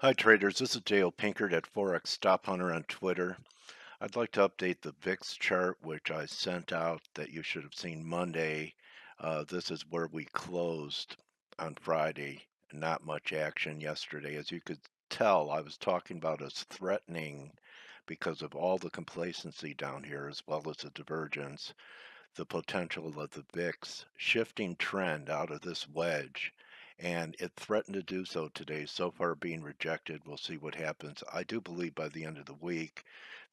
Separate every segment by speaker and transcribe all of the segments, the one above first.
Speaker 1: Hi traders, this is Dale Pinkert at Forex Stop Hunter on Twitter. I'd like to update the VIX chart, which I sent out that you should have seen Monday. This is where we closed on Friday. Not much action yesterday. As you could tell, I was talking about us threatening because of all the complacency down here as well as the divergence, the potential of the VIX shifting trend out of this wedge, and it threatened to do so today. So far being rejected. We'll see what happens. I do believe by the end of the week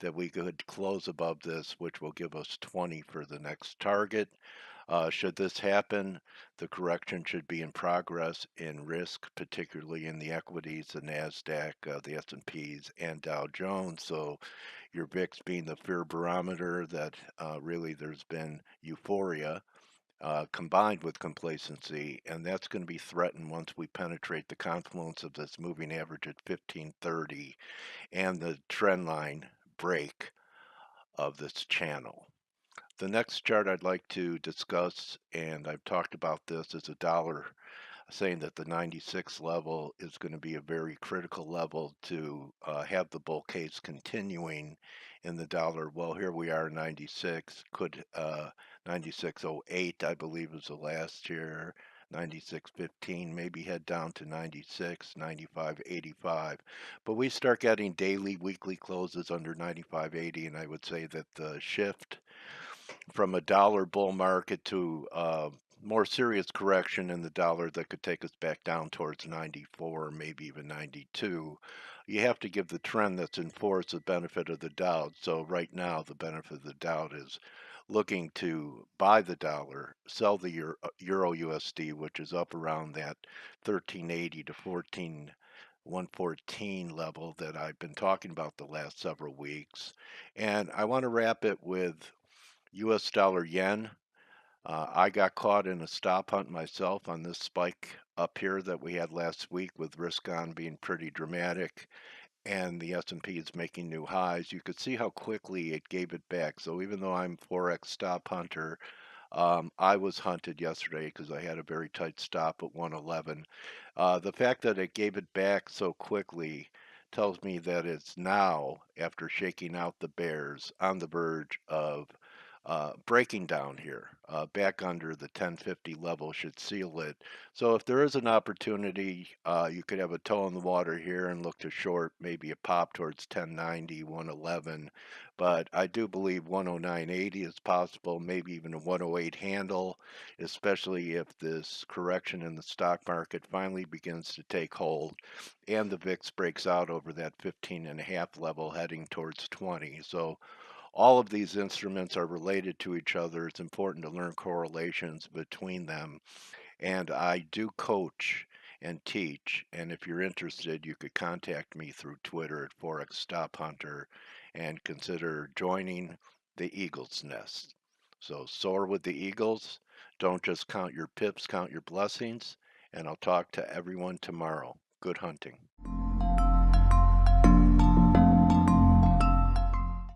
Speaker 1: that we could close above this, which will give us 20 for the next target. Should this happen, the correction should be in progress in risk, particularly in the equities, the NASDAQ, the S&Ps, and Dow Jones. So your VIX being the fear barometer that really there's been euphoria combined with complacency, and that's going to be threatened once we penetrate the confluence of this moving average at 1530 and the trend line break of this channel. The next chart I'd like to discuss, and I've talked about this, is a dollar, saying that the 96 level is going to be a very critical level to have the bull case continuing in the dollar. Well, here we are, 96. Could 96.08, I believe, was the last year. 96.15, maybe head down to 96, 95.85. But we start getting daily, weekly closes under 95.80, and I would say that the shift from a dollar bull market to more serious correction in the dollar that could take us back down towards 94, maybe even 92. You have to give the trend that's in force the benefit of the doubt. So right now, the benefit of the doubt is looking to buy the dollar, sell the Euro USD, which is up around that 1380 to 114 level that I've been talking about the last several weeks. And I want to wrap it with US dollar yen. I got caught in a stop hunt myself on this spike up here that we had last week with risk on being pretty dramatic and the S&P is making new highs. You could see how quickly it gave it back. So even though I'm Forex stop hunter, I was hunted yesterday because I had a very tight stop at 111. The fact that it gave it back so quickly tells me that it's now, after shaking out the bears, on the verge of breaking down here. Back under the 1050 level should seal it. So if there is an opportunity, you could have a toe in the water here and look to short, maybe a pop towards 1090, 111. But I do believe 109.80 is possible, maybe even a 108 handle, especially if this correction in the stock market finally begins to take hold and the VIX breaks out over that 15.5 level heading towards 20. So all of these instruments are related to each other. It's important to learn correlations between them. And I do coach and teach. And if you're interested, you could contact me through Twitter at Forex Stop Hunter and consider joining the Eagle's Nest. So soar with the Eagles. Don't just count your pips, count your blessings. And I'll talk to everyone tomorrow. Good hunting.